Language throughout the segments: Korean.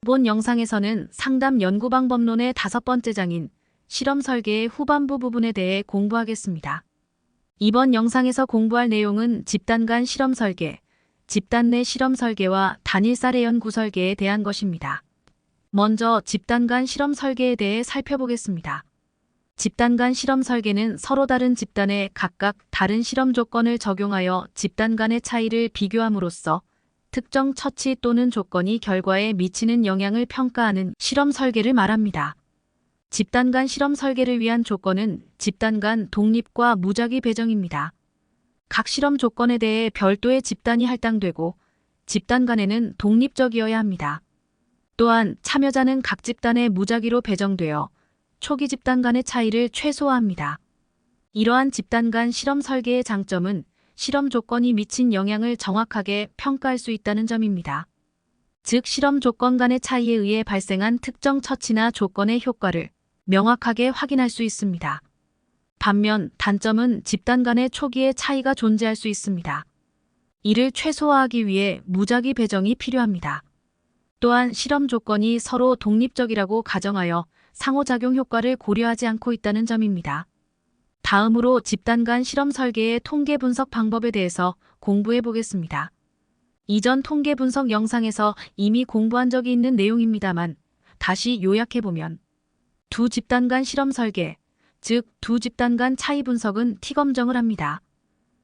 이번 영상에서는 상담 연구 방법론의 5번째 장인 실험 설계의 후반부 부분에 대해 공부하겠습니다. 이번 영상에서 공부할 내용은 집단 간 실험 설계, 집단 내 실험 설계와 단일 사례 연구 설계에 대한 것입니다. 먼저 집단 간 실험 설계에 대해 살펴보겠습니다. 집단 간 실험 설계는 서로 다른 집단에 각각 다른 실험 조건을 적용하여 집단 간의 차이를 비교함으로써 특정 처치 또는 조건이 결과에 미치는 영향을 평가하는 실험 설계를 말합니다. 집단 간 실험 설계를 위한 조건은 집단 간 독립과 무작위 배정입니다. 각 실험 조건에 대해 별도의 집단이 할당되고 집단 간에는 독립적이어야 합니다. 또한 참여자는 각 집단에 무작위로 배정되어 초기 집단 간의 차이를 최소화합니다. 이러한 집단 간 실험 설계의 장점은 실험 조건이 미친 영향을 정확하게 평가할 수 있다는 점입니다. 즉, 실험 조건 간의 차이에 의해 발생한 특정 처치나 조건의 효과를 명확하게 확인할 수 있습니다. 반면 단점은 집단 간의 초기에 차이가 존재할 수 있습니다. 이를 최소화하기 위해 무작위 배정이 필요합니다. 또한 실험 조건이 서로 독립적이라고 가정하여 상호작용 효과를 고려하지 않고 있다는 점입니다. 다음으로 집단 간 실험 설계의 통계 분석 방법에 대해서 공부해 보겠습니다. 이전 통계 분석 영상에서 이미 공부한 적이 있는 내용입니다만 다시 요약해보면 두 집단 간 실험 설계, 즉 두 집단 간 차이 분석은 T검정을 합니다.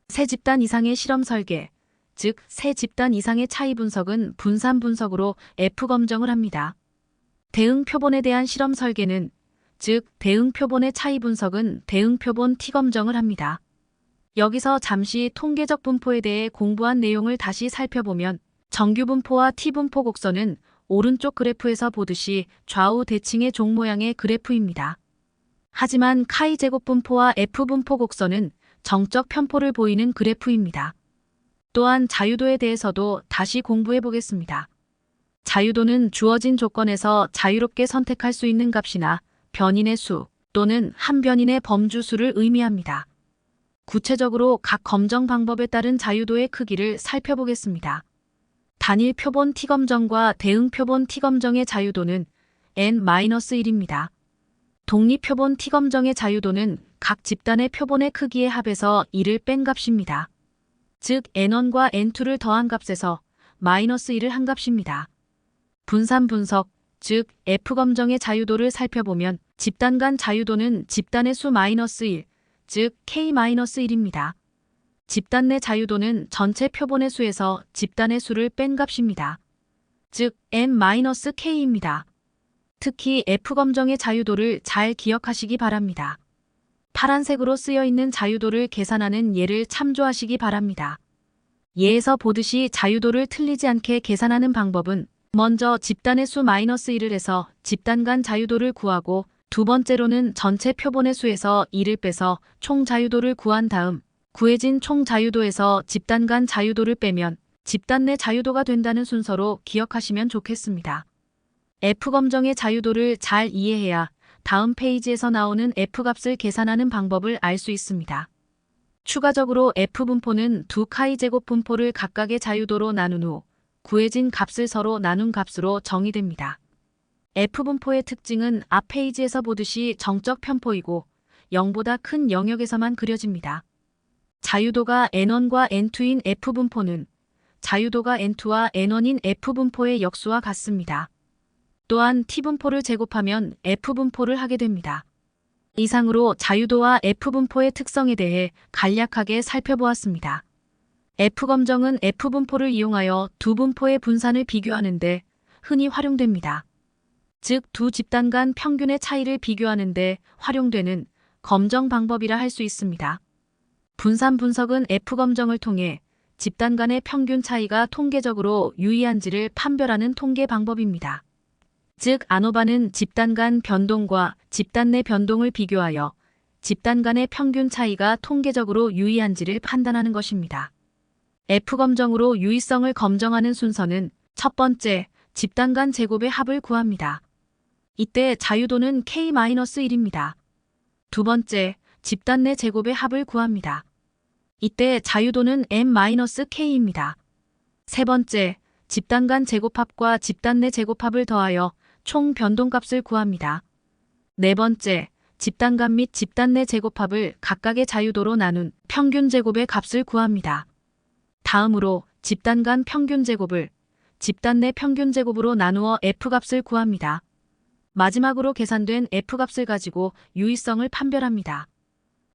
세 집단 이상의 실험 설계, 즉 세 집단 이상의 차이 분석은 분산 분석으로 F검정을 합니다. 대응 표본에 대한 실험 설계는 즉 대응 표본의 차이 분석은 대응 표본 T검정을 합니다. 여기서 잠시 통계적 분포에 대해 공부한 내용을 다시 살펴보면 정규 분포와 T분포 곡선은 오른쪽 그래프에서 보듯이 좌우 대칭의 종 모양의 그래프입니다. 하지만 카이 제곱 분포와 F분포 곡선은 정적 편포를 보이는 그래프입니다. 또한 자유도에 대해서도 다시 공부해 보겠습니다. 자유도는 주어진 조건에서 자유롭게 선택할 수 있는 값이나 변인의 수 또는 한 변인의 범주수를 의미합니다. 구체적으로 각 검정 방법에 따른 자유도의 크기를 살펴보겠습니다. 단일 표본 T검정과 대응 표본 T검정의 자유도는 N-1입니다. 독립 표본 T검정의 자유도는 각 집단의 표본의 크기의 합에서 1을 뺀 값입니다. 즉 N1과 N2를 더한 값에서 -1을 한 값입니다. 분산 분석, 즉 F검정의 자유도를 살펴보면 집단 간 자유도는 집단의 수 -1, 즉 K-1입니다. 집단 내 자유도는 전체 표본의 수에서 집단의 수를 뺀 값입니다. 즉 N-K입니다. 특히 F검정의 자유도를 잘 기억하시기 바랍니다. 파란색으로 쓰여 있는 자유도를 계산하는 예를 참조하시기 바랍니다. 예에서 보듯이 자유도를 틀리지 않게 계산하는 방법은 먼저 집단의 수 -1을 해서 집단 간 자유도를 구하고 두 번째로는 전체 표본의 수에서 1을 빼서 총 자유도를 구한 다음 구해진 총 자유도에서 집단 간 자유도를 빼면 집단 내 자유도가 된다는 순서로 기억하시면 좋겠습니다. F검정의 자유도를 잘 이해해야 다음 페이지에서 나오는 F값을 계산하는 방법을 알 수 있습니다. 추가적으로 F분포는 두 카이 제곱 분포를 각각의 자유도로 나눈 후 구해진 값을 서로 나눈 값으로 정의됩니다. F분포의 특징은 앞 페이지에서 보듯이 정적 편포이고 0보다 큰 영역에서만 그려집니다. 자유도가 N1과 N2인 F분포는 자유도가 N2와 N1인 F분포의 역수와 같습니다. 또한 T분포를 제곱하면 F분포를 하게 됩니다. 이상으로 자유도와 F분포의 특성에 대해 간략하게 살펴보았습니다. F검정은 F분포를 이용하여 두 분포의 분산을 비교하는 데 흔히 활용됩니다. 즉, 두 집단 간 평균의 차이를 비교하는 데 활용되는 검정 방법이라 할 수 있습니다. 분산 분석은 F검정을 통해 집단 간의 평균 차이가 통계적으로 유의한지를 판별하는 통계 방법입니다. 즉, 아노바는 집단 간 변동과 집단 내 변동을 비교하여 집단 간의 평균 차이가 통계적으로 유의한지를 판단하는 것입니다. F검정으로 유의성을 검정하는 순서는 첫 번째, 집단 간 제곱의 합을 구합니다. 이때 자유도는 K-1입니다. 두 번째, 집단 내 제곱의 합을 구합니다. 이때 자유도는 M-K입니다. 세 번째, 집단 간 제곱합과 집단 내 제곱합을 더하여 총 변동값을 구합니다. 네 번째, 집단 간 및 집단 내 제곱합을 각각의 자유도로 나눈 평균 제곱의 값을 구합니다. 다음으로 집단 간 평균 제곱을 집단 내 평균 제곱으로 나누어 F값을 구합니다. 마지막으로 계산된 F값을 가지고 유의성을 판별합니다.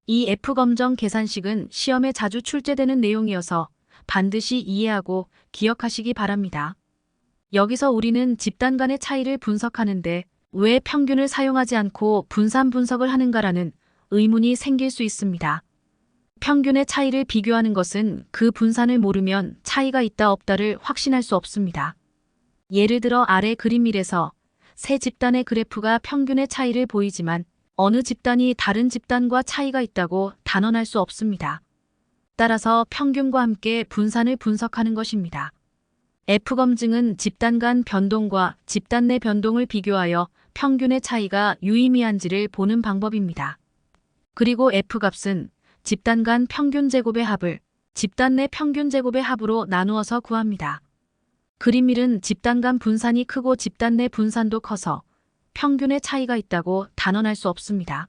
이 F검정 계산식은 시험에 자주 출제되는 내용이어서 반드시 이해하고 기억하시기 바랍니다. 여기서 우리는 집단 간의 차이를 분석하는데 왜 평균을 사용하지 않고 분산 분석을 하는가라는 의문이 생길 수 있습니다. 평균의 차이를 비교하는 것은 그 분산을 모르면 차이가 있다 없다를 확신할 수 없습니다. 예를 들어 아래 그림 1에서 세 집단의 그래프가 평균의 차이를 보이지만 어느 집단이 다른 집단과 차이가 있다고 단언할 수 없습니다. 따라서 평균과 함께 분산을 분석하는 것입니다. F검증은 집단 간 변동과 집단 내 변동을 비교하여 평균의 차이가 유의미한지를 보는 방법입니다. 그리고 F값은 집단 간 평균 제곱의 합을 집단 내 평균 제곱의 합으로 나누어서 구합니다. 그림 1은 집단 간 분산이 크고 집단 내 분산도 커서 평균의 차이가 있다고 단언할 수 없습니다.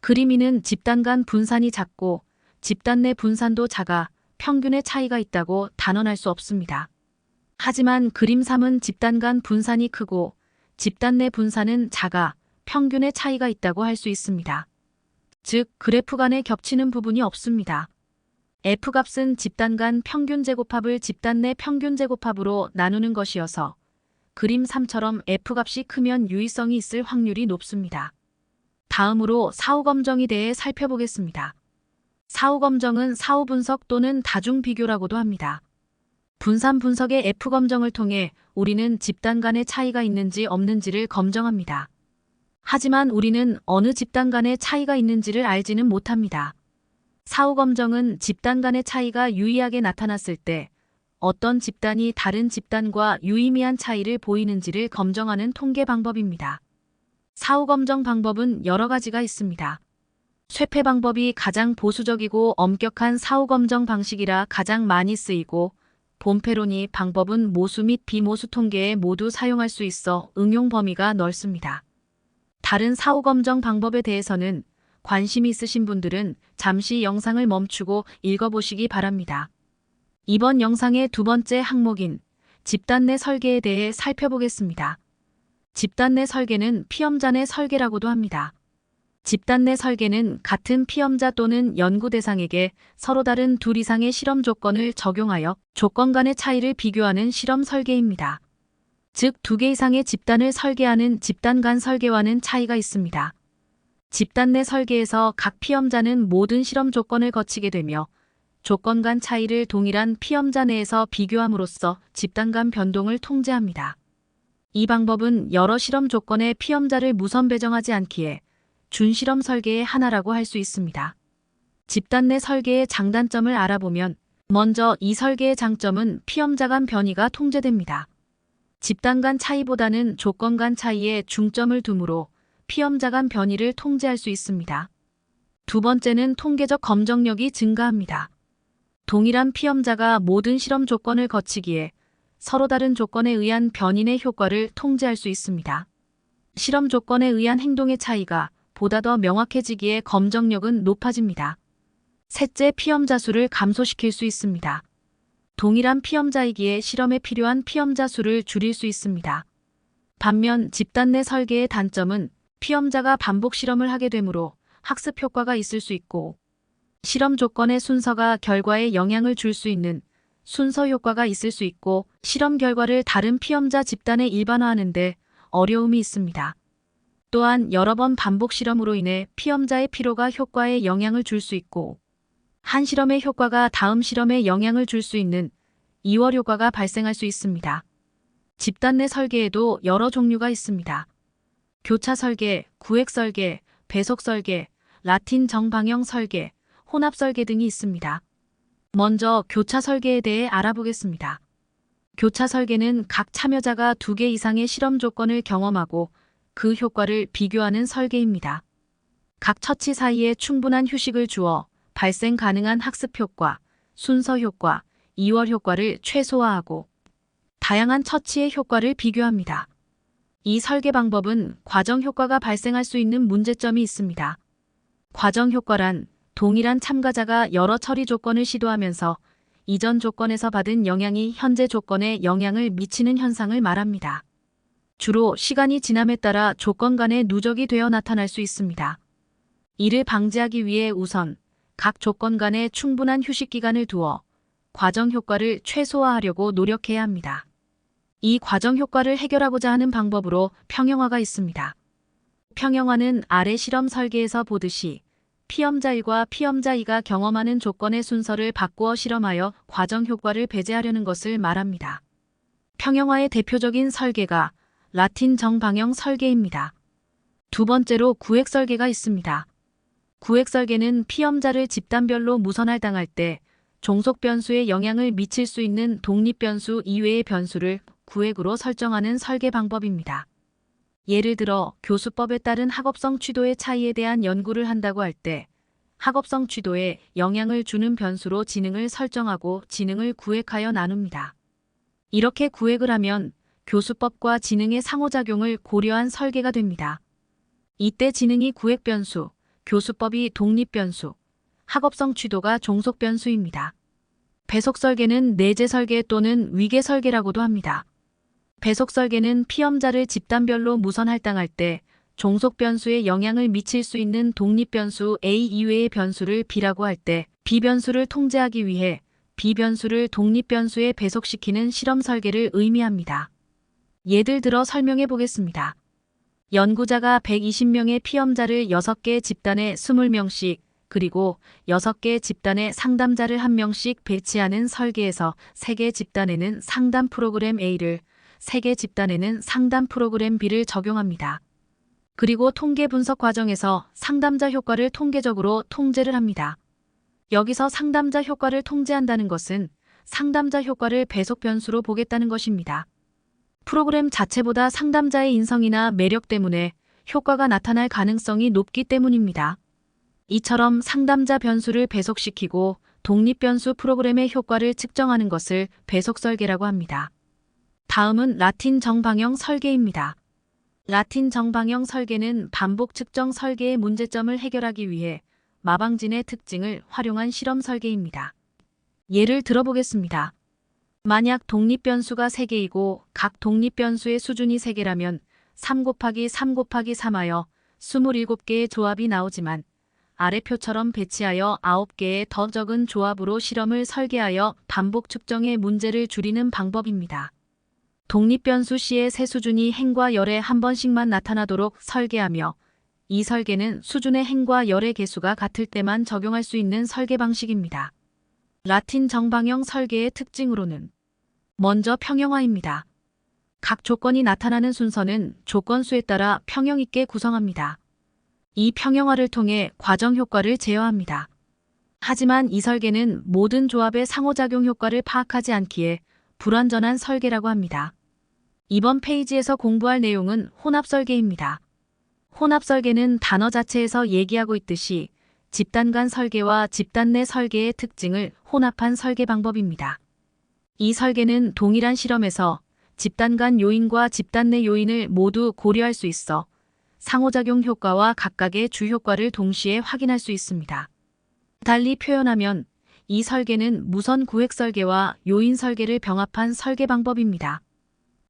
그림 2는 집단 간 분산이 작고 집단 내 분산도 작아 평균의 차이가 있다고 단언할 수 없습니다. 하지만 그림 3은 집단 간 분산이 크고 집단 내 분산은 작아 평균의 차이가 있다고 할 수 있습니다. 즉, 그래프 간에 겹치는 부분이 없습니다. F값은 집단 간 평균 제곱합을 집단 내 평균 제곱합으로 나누는 것이어서 그림 3처럼 F값이 크면 유의성이 있을 확률이 높습니다. 다음으로 사후검정에 대해 살펴보겠습니다. 사후검정은 사후분석 또는 다중비교라고도 합니다. 분산 분석의 F검정을 통해 우리는 집단 간의 차이가 있는지 없는지를 검정합니다. 하지만 우리는 어느 집단 간의 차이가 있는지를 알지는 못합니다. 사후검정은 집단 간의 차이가 유의하게 나타났을 때 어떤 집단이 다른 집단과 유의미한 차이를 보이는지를 검정하는 통계 방법입니다. 사후검정 방법은 여러 가지가 있습니다. 쇠폐 방법이 가장 보수적이고 엄격한 사후검정 방식이라 가장 많이 쓰이고 봄페로니 방법은 모수 및 비모수 통계에 모두 사용할 수 있어 응용 범위가 넓습니다. 다른 사후검정 방법에 대해서는 관심이 있으신 분들은 잠시 영상을 멈추고 읽어보시기 바랍니다. 이번 영상의 두 번째 항목인 집단 내 설계에 대해 살펴보겠습니다. 집단 내 설계는 피험자 내 설계라고도 합니다. 집단 내 설계는 같은 피험자 또는 연구 대상에게 서로 다른 둘 이상의 실험 조건을 적용하여 조건 간의 차이를 비교하는 실험 설계입니다. 즉, 2개 이상의 집단을 설계하는 집단 간 설계와는 차이가 있습니다. 집단 내 설계에서 각 피험자는 모든 실험 조건을 거치게 되며 조건 간 차이를 동일한 피험자 내에서 비교함으로써 집단 간 변동을 통제합니다. 이 방법은 여러 실험 조건의 피험자를 무선 배정하지 않기에 준실험 설계의 하나라고 할 수 있습니다. 집단 내 설계의 장단점을 알아보면 먼저 이 설계의 장점은 피험자 간 변이가 통제됩니다. 집단 간 차이보다는 조건 간 차이에 중점을 두므로 피험자 간 변이를 통제할 수 있습니다. 두 번째는 통계적 검정력이 증가합니다. 동일한 피험자가 모든 실험 조건을 거치기에 서로 다른 조건에 의한 변인의 효과를 통제할 수 있습니다. 실험 조건에 의한 행동의 차이가 보다 더 명확해지기에 검정력은 높아집니다. 셋째, 피험자 수를 감소시킬 수 있습니다. 동일한 피험자이기에 실험에 필요한 피험자 수를 줄일 수 있습니다. 반면 집단 내 설계의 단점은 피험자가 반복 실험을 하게 되므로 학습 효과가 있을 수 있고 실험 조건의 순서가 결과에 영향을 줄 수 있는 순서 효과가 있을 수 있고 실험 결과를 다른 피험자 집단에 일반화하는 데 어려움이 있습니다. 또한 여러 번 반복 실험으로 인해 피험자의 피로가 효과에 영향을 줄 수 있고 한 실험의 효과가 다음 실험에 영향을 줄 수 있는 이월 효과가 발생할 수 있습니다. 집단 내 설계에도 여러 종류가 있습니다. 교차 설계, 구획 설계, 배속 설계, 라틴 정방형 설계, 혼합 설계 등이 있습니다. 먼저 교차 설계에 대해 알아보겠습니다. 교차 설계는 각 참여자가 2개 이상의 실험 조건을 경험하고 그 효과를 비교하는 설계입니다. 각 처치 사이에 충분한 휴식을 주어 발생 가능한 학습 효과, 순서 효과, 이월 효과를 최소화하고 다양한 처치의 효과를 비교합니다. 이 설계 방법은 과정 효과가 발생할 수 있는 문제점이 있습니다. 과정 효과란 동일한 참가자가 여러 처리 조건을 시도하면서 이전 조건에서 받은 영향이 현재 조건에 영향을 미치는 현상을 말합니다. 주로 시간이 지남에 따라 조건 간의 누적이 되어 나타날 수 있습니다. 이를 방지하기 위해 우선 각 조건 간에 충분한 휴식 기간을 두어 과정 효과를 최소화하려고 노력해야 합니다. 이 과정 효과를 해결하고자 하는 방법으로 평형화가 있습니다. 평형화는 아래 실험 설계에서 보듯이 피험자 1과 피험자 2가 경험하는 조건의 순서를 바꾸어 실험하여 과정 효과를 배제하려는 것을 말합니다. 평형화의 대표적인 설계가 라틴 정방형 설계입니다. 두 번째로 구획 설계가 있습니다. 구획 설계는 피험자를 집단별로 무선할당할 때 종속 변수에 영향을 미칠 수 있는 독립 변수 이외의 변수를 구획으로 설정하는 설계 방법입니다. 예를 들어 교수법에 따른 학업성 취도의 차이에 대한 연구를 한다고 할 때 학업성 취도에 영향을 주는 변수로 지능을 설정하고 지능을 구획하여 나눕니다. 이렇게 구획을 하면 교수법과 지능의 상호작용을 고려한 설계가 됩니다. 이때 지능이 구획 변수, 교수법이 독립 변수, 학업성 취도가 종속 변수입니다. 배속 설계는 내재 설계 또는 위계 설계라고도 합니다. 배속 설계는 피험자를 집단별로 무선 할당할 때 종속 변수에 영향을 미칠 수 있는 독립 변수 A 이외의 변수를 B라고 할 때 B 변수를 통제하기 위해 B 변수를 독립 변수에 배속시키는 실험 설계를 의미합니다. 예를 들어 설명해 보겠습니다. 연구자가 120명의 피험자를 6개 집단에 20명씩 그리고 6개 집단에 상담자를 1명씩 배치하는 설계에서 3개 집단에는 상담 프로그램 A를 3개 집단에는 상담 프로그램 B를 적용합니다. 그리고 통계 분석 과정에서 상담자 효과를 통계적으로 통제를 합니다. 여기서 상담자 효과를 통제한다는 것은 상담자 효과를 배속 변수로 보겠다는 것입니다. 프로그램 자체보다 상담자의 인성이나 매력 때문에 효과가 나타날 가능성이 높기 때문입니다. 이처럼 상담자 변수를 배속시키고 독립 변수 프로그램의 효과를 측정하는 것을 배속 설계라고 합니다. 다음은 라틴 정방형 설계입니다. 라틴 정방형 설계는 반복 측정 설계의 문제점을 해결하기 위해 마방진의 특징을 활용한 실험 설계입니다. 예를 들어보겠습니다. 만약 독립 변수가 3개이고 각 독립 변수의 수준이 3개라면 3 곱하기 3 곱하기 3하여 27개의 조합이 나오지만 아래 표처럼 배치하여 9개의 더 적은 조합으로 실험을 설계하여 반복 측정의 문제를 줄이는 방법입니다. 독립 변수 C의 세 수준이 행과 열에 한 번씩만 나타나도록 설계하며 이 설계는 수준의 행과 열의 개수가 같을 때만 적용할 수 있는 설계 방식입니다. 라틴 정방형 설계의 특징으로는 먼저 평형화입니다. 각 조건이 나타나는 순서는 조건수에 따라 평형 있게 구성합니다. 이 평형화를 통해 과정 효과를 제어합니다. 하지만 이 설계는 모든 조합의 상호작용 효과를 파악하지 않기에 불완전한 설계라고 합니다. 이번 페이지에서 공부할 내용은 혼합 설계입니다. 혼합 설계는 단어 자체에서 얘기하고 있듯이 집단 간 설계와 집단 내 설계의 특징을 혼합한 설계 방법입니다. 이 설계는 동일한 실험에서 집단 간 요인과 집단 내 요인을 모두 고려할 수 있어 상호작용 효과와 각각의 주효과를 동시에 확인할 수 있습니다. 달리 표현하면 이 설계는 무선 구획 설계와 요인 설계를 병합한 설계 방법입니다.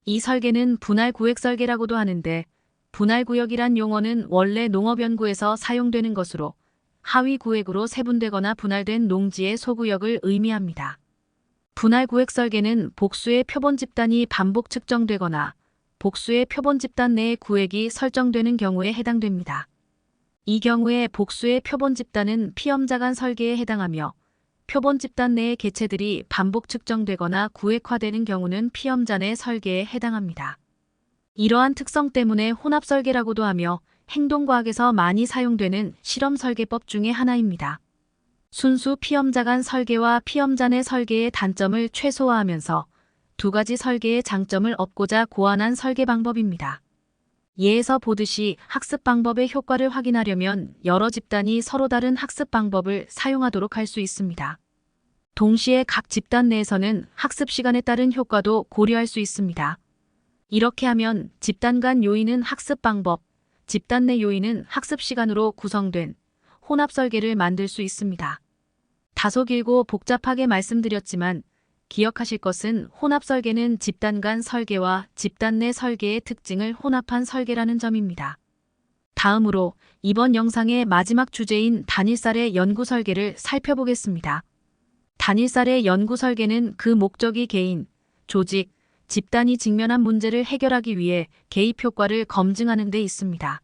이 설계는 분할 구획 설계라고도 하는데 분할 구역이란 용어는 원래 농업연구에서 사용되는 것으로 하위 구획으로 세분되거나 분할된 농지의 소구역을 의미합니다. 분할 구획 설계는 복수의 표본 집단이 반복 측정되거나 복수의 표본 집단 내의 구획이 설정되는 경우에 해당됩니다. 이 경우에 복수의 표본 집단은 피험자 간 설계에 해당하며 표본 집단 내의 개체들이 반복 측정되거나 구획화되는 경우는 피험자 내 설계에 해당합니다. 이러한 특성 때문에 혼합 설계라고도 하며 행동과학에서 많이 사용되는 실험 설계법 중의 하나입니다. 순수 피험자 간 설계와 피험자 내 설계의 단점을 최소화하면서 두 가지 설계의 장점을 얻고자 고안한 설계 방법입니다. 예에서 보듯이 학습 방법의 효과를 확인하려면 여러 집단이 서로 다른 학습 방법을 사용하도록 할 수 있습니다. 동시에 각 집단 내에서는 학습 시간에 따른 효과도 고려할 수 있습니다. 이렇게 하면 집단 간 요인은 학습 방법, 집단 내 요인은 학습 시간으로 구성된 혼합 설계를 만들 수 있습니다. 다소 길고 복잡하게 말씀드렸지만 기억하실 것은 혼합 설계는 집단 간 설계와 집단 내 설계의 특징을 혼합한 설계라는 점입니다. 다음으로 이번 영상의 마지막 주제인 단일사례 연구 설계를 살펴보겠습니다. 단일사례 연구 설계는 그 목적이 개인, 조직, 집단이 직면한 문제를 해결하기 위해 개입 효과를 검증하는 데 있습니다.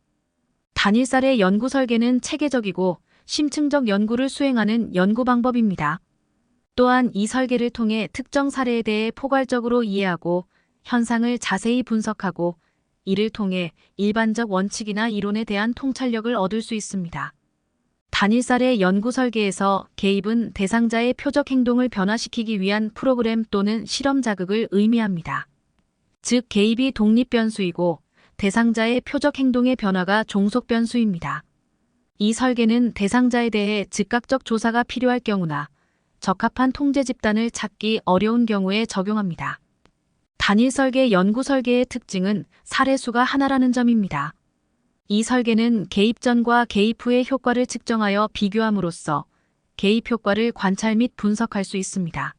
단일사례 연구 설계는 체계적이고 심층적 연구를 수행하는 연구 방법입니다. 또한 이 설계를 통해 특정 사례에 대해 포괄적으로 이해하고 현상을 자세히 분석하고 이를 통해 일반적 원칙이나 이론에 대한 통찰력을 얻을 수 있습니다. 단일사례 연구 설계에서 개입은 대상자의 표적 행동을 변화시키기 위한 프로그램 또는 실험 자극을 의미합니다. 즉 개입이 독립 변수이고 대상자의 표적 행동의 변화가 종속 변수입니다. 이 설계는 대상자에 대해 즉각적 조사가 필요할 경우나 적합한 통제 집단을 찾기 어려운 경우에 적용합니다. 단일 설계 연구 설계의 특징은 사례수가 하나라는 점입니다. 이 설계는 개입 전과 개입 후의 효과를 측정하여 비교함으로써 개입 효과를 관찰 및 분석할 수 있습니다.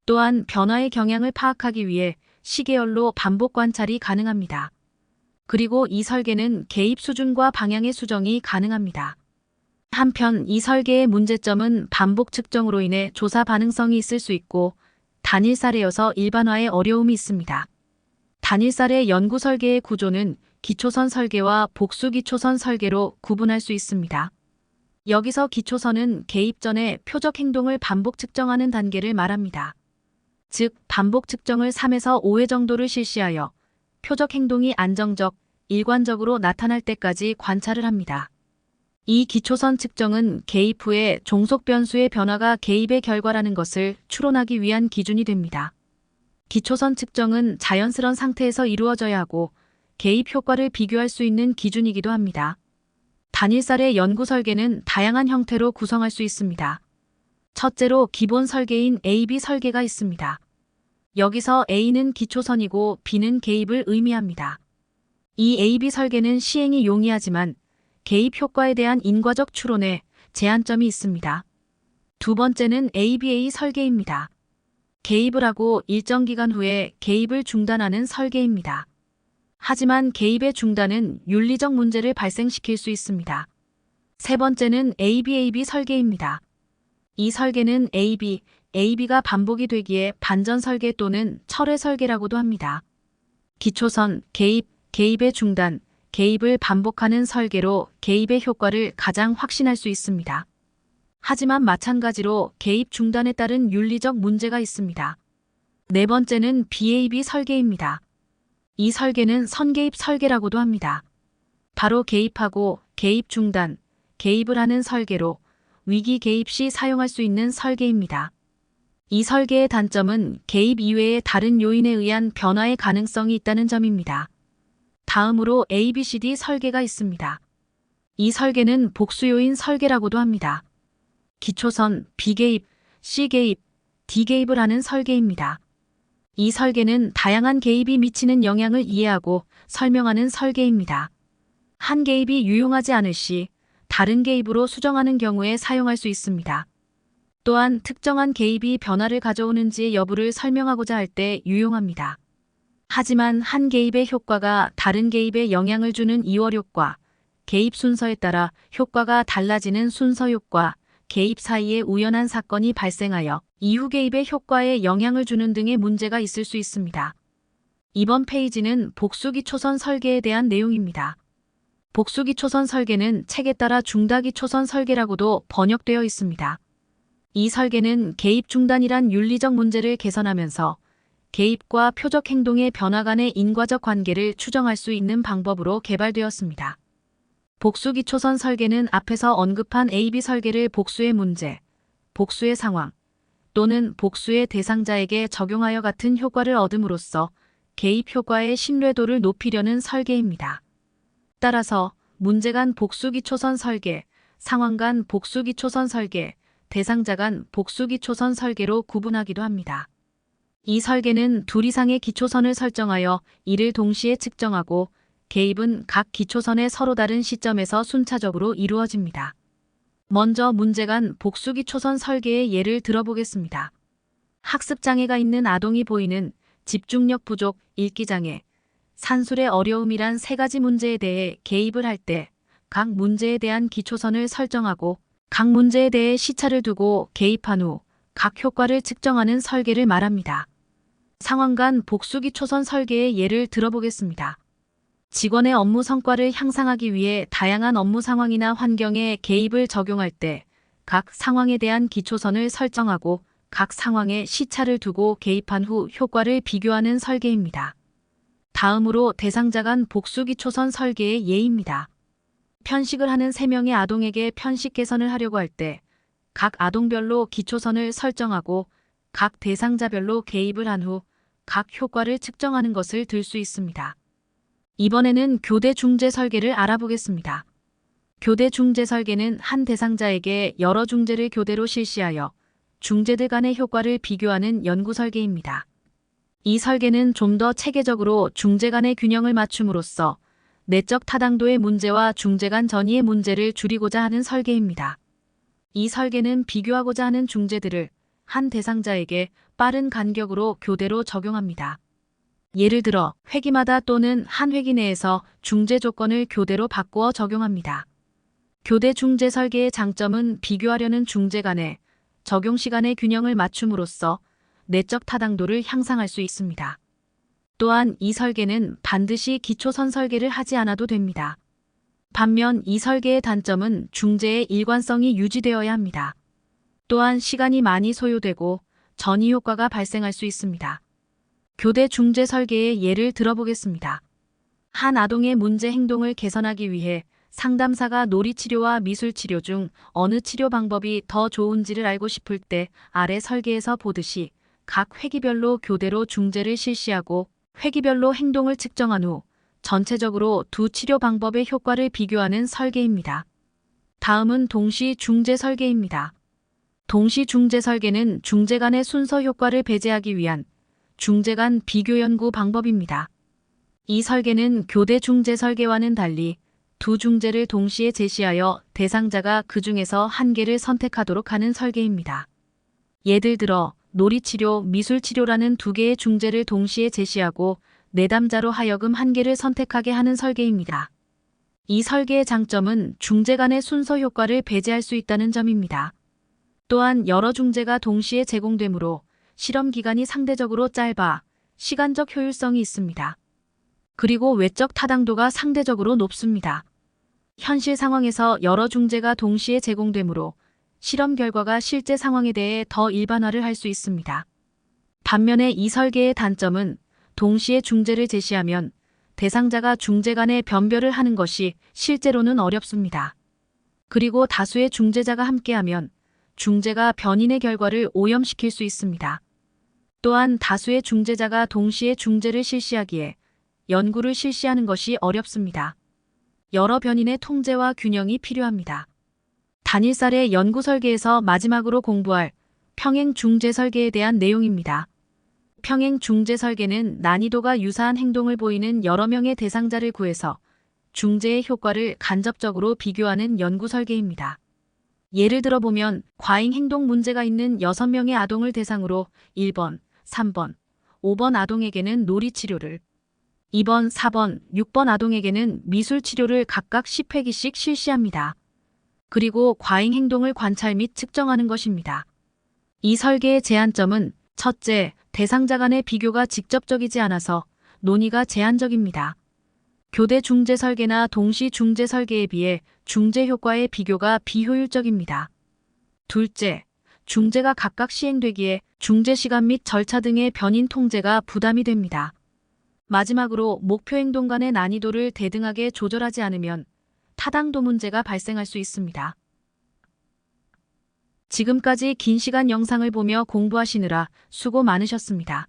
또한 변화의 경향을 파악하기 위해 시계열로 반복 관찰이 가능합니다. 그리고 이 설계는 개입 수준과 방향의 수정이 가능합니다. 한편 이 설계의 문제점은 반복 측정으로 인해 조사 반응성이 있을 수 있고 단일 사례여서 일반화에 어려움이 있습니다. 단일 사례 연구 설계의 구조는 기초선 설계와 복수 기초선 설계로 구분할 수 있습니다. 여기서 기초선은 개입 전에 표적 행동을 반복 측정하는 단계를 말합니다. 즉 반복 측정을 3에서 5회 정도를 실시하여 표적 행동이 안정적, 일관적으로 나타날 때까지 관찰을 합니다. 이 기초선 측정은 개입 후에 종속 변수의 변화가 개입의 결과라는 것을 추론하기 위한 기준이 됩니다. 기초선 측정은 자연스러운 상태에서 이루어져야 하고 개입 효과를 비교할 수 있는 기준이기도 합니다. 단일사례 연구 설계는 다양한 형태로 구성할 수 있습니다. 첫째로 기본 설계인 A-B 설계가 있습니다. 여기서 A는 기초선이고 B는 개입을 의미합니다. 이 A-B 설계는 시행이 용이하지만 개입 효과에 대한 인과적 추론에 제한점이 있습니다. 두 번째는 ABA 설계입니다. 개입을 하고 일정 기간 후에 개입을 중단하는 설계입니다. 하지만 개입의 중단은 윤리적 문제를 발생시킬 수 있습니다. 세 번째는 ABAB 설계입니다. 이 설계는 AB가 반복이 되기에 반전 설계 또는 철회 설계라고도 합니다. 기초선, 개입의 중단, 개입을 반복하는 설계로 개입의 효과를 가장 확신할 수 있습니다. 하지만 마찬가지로 개입 중단에 따른 윤리적 문제가 있습니다. 네 번째는 BAB 설계입니다. 이 설계는 선개입 설계라고도 합니다. 바로 개입하고 개입 중단, 개입을 하는 설계로 위기 개입 시 사용할 수 있는 설계입니다. 이 설계의 단점은 개입 이외의 다른 요인에 의한 변화의 가능성이 있다는 점입니다. 다음으로 ABCD 설계가 있습니다. 이 설계는 복수요인 설계라고도 합니다. 기초선, B개입, C개입, D개입을 하는 설계입니다. 이 설계는 다양한 개입이 미치는 영향을 이해하고 설명하는 설계입니다. 한 개입이 유용하지 않을 시 다른 개입으로 수정하는 경우에 사용할 수 있습니다. 또한 특정한 개입이 변화를 가져오는지의 여부를 설명하고자 할 때 유용합니다. 하지만 한 개입의 효과가 다른 개입에 영향을 주는 이월 효과, 개입 순서에 따라 효과가 달라지는 순서 효과, 개입 사이에 우연한 사건이 발생하여 이후 개입의 효과에 영향을 주는 등의 문제가 있을 수 있습니다. 이번 페이지는 복수기초선 설계에 대한 내용입니다. 복수기초선 설계는 책에 따라 중다기초선 설계라고도 번역되어 있습니다. 이 설계는 개입 중단이란 윤리적 문제를 개선하면서 개입과 표적 행동의 변화 간의 인과적 관계를 추정할 수 있는 방법으로 개발되었습니다. 복수기초선 설계는 앞에서 언급한 A-B 설계를 복수의 문제, 복수의 상황 또는 복수의 대상자에게 적용하여 같은 효과를 얻음으로써 개입 효과의 신뢰도를 높이려는 설계입니다. 따라서 문제 간 복수기초선 설계, 상황 간 복수기초선 설계, 대상자 간 복수기초선 설계로 구분하기도 합니다. 이 설계는 둘 이상의 기초선을 설정하여 이를 동시에 측정하고 개입은 각 기초선의 서로 다른 시점에서 순차적으로 이루어집니다. 먼저 문제 간 복수기초선 설계의 예를 들어보겠습니다. 학습장애가 있는 아동이 보이는 집중력 부족, 읽기장애, 산술의 어려움이란 세 가지 문제에 대해 개입을 할 때 각 문제에 대한 기초선을 설정하고 각 문제에 대해 시차를 두고 개입한 후 각 효과를 측정하는 설계를 말합니다. 상황 간 복수기초선 설계의 예를 들어보겠습니다. 직원의 업무 성과를 향상하기 위해 다양한 업무 상황이나 환경에 개입을 적용할 때 각 상황에 대한 기초선을 설정하고 각 상황에 시차를 두고 개입한 후 효과를 비교하는 설계입니다. 다음으로 대상자 간 복수기초선 설계의 예입니다. 편식을 하는 3명의 아동에게 편식 개선을 하려고 할 때 각 아동별로 기초선을 설정하고 각 대상자별로 개입을 한 후 각 효과를 측정하는 것을 들 수 있습니다. 이번에는 교대 중재 설계를 알아보겠습니다. 교대 중재 설계는 한 대상자에게 여러 중재를 교대로 실시하여 중재들 간의 효과를 비교하는 연구 설계입니다. 이 설계는 좀 더 체계적으로 중재 간의 균형을 맞춤으로써 내적 타당도의 문제와 중재 간 전이의 문제를 줄이고자 하는 설계입니다. 이 설계는 비교하고자 하는 중재들을 한 대상자에게 빠른 간격으로 교대로 적용합니다. 예를 들어 회기마다 또는 한 회기 내에서 중재 조건을 교대로 바꾸어 적용합니다. 교대 중재 설계의 장점은 비교하려는 중재 간의 적용 시간의 균형을 맞춤으로써 내적 타당도를 향상할 수 있습니다. 또한 이 설계는 반드시 기초선 설계를 하지 않아도 됩니다. 반면 이 설계의 단점은 중재의 일관성이 유지되어야 합니다. 또한 시간이 많이 소요되고 전이 효과가 발생할 수 있습니다. 교대 중재 설계의 예를 들어보겠습니다. 한 아동의 문제 행동을 개선하기 위해 상담사가 놀이치료와 미술치료 중 어느 치료 방법이 더 좋은지를 알고 싶을 때 아래 설계에서 보듯이 각 회기별로 교대로 중재를 실시하고 회기별로 행동을 측정한 후 전체적으로 두 치료 방법의 효과를 비교하는 설계입니다. 다음은 동시 중재 설계입니다. 동시 중재 설계는 중재 간의 순서 효과를 배제하기 위한 중재 간 비교 연구 방법입니다. 이 설계는 교대 중재 설계와는 달리 두 중재를 동시에 제시하여 대상자가 그 중에서 한 개를 선택하도록 하는 설계입니다. 예를 들어 놀이치료, 미술치료라는 두 개의 중재를 동시에 제시하고 내담자로 하여금 한 개를 선택하게 하는 설계입니다. 이 설계의 장점은 중재 간의 순서 효과를 배제할 수 있다는 점입니다. 또한 여러 중재가 동시에 제공되므로 실험 기간이 상대적으로 짧아 시간적 효율성이 있습니다. 그리고 외적 타당도가 상대적으로 높습니다. 현실 상황에서 여러 중재가 동시에 제공되므로 실험 결과가 실제 상황에 대해 더 일반화를 할 수 있습니다. 반면에 이 설계의 단점은 동시에 중재를 제시하면 대상자가 중재 간의 변별을 하는 것이 실제로는 어렵습니다. 그리고 다수의 중재자가 함께하면 중재가 변인의 결과를 오염시킬 수 있습니다. 또한 다수의 중재자가 동시에 중재를 실시하기에 연구를 실시하는 것이 어렵습니다. 여러 변인의 통제와 균형이 필요합니다. 단일살의 연구 설계에서 마지막으로 공부할 평행 중재 설계에 대한 내용입니다. 평행 중재 설계는 난이도가 유사한 행동을 보이는 여러 명의 대상자를 구해서 중재의 효과를 간접적으로 비교하는 연구 설계입니다. 예를 들어보면 과잉 행동 문제가 있는 6명의 아동을 대상으로 1번, 3번, 5번 아동에게는 놀이치료를, 2번, 4번, 6번 아동에게는 미술치료를 각각 10회기씩 실시합니다. 그리고 과잉 행동을 관찰 및 측정하는 것입니다. 이 설계의 제한점은 첫째, 대상자 간의 비교가 직접적이지 않아서 논의가 제한적입니다. 교대 중재 설계나 동시 중재 설계에 비해 중재 효과의 비교가 비효율적입니다. 둘째, 중재가 각각 시행되기에 중재 시간 및 절차 등의 변인 통제가 부담이 됩니다. 마지막으로 목표 행동 간의 난이도를 대등하게 조절하지 않으면 타당도 문제가 발생할 수 있습니다. 지금까지 긴 시간 영상을 보며 공부하시느라 수고 많으셨습니다.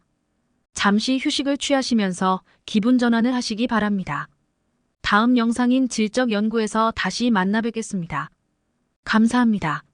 잠시 휴식을 취하시면서 기분 전환을 하시기 바랍니다. 다음 영상인 질적 연구에서 다시 만나 뵙겠습니다. 감사합니다.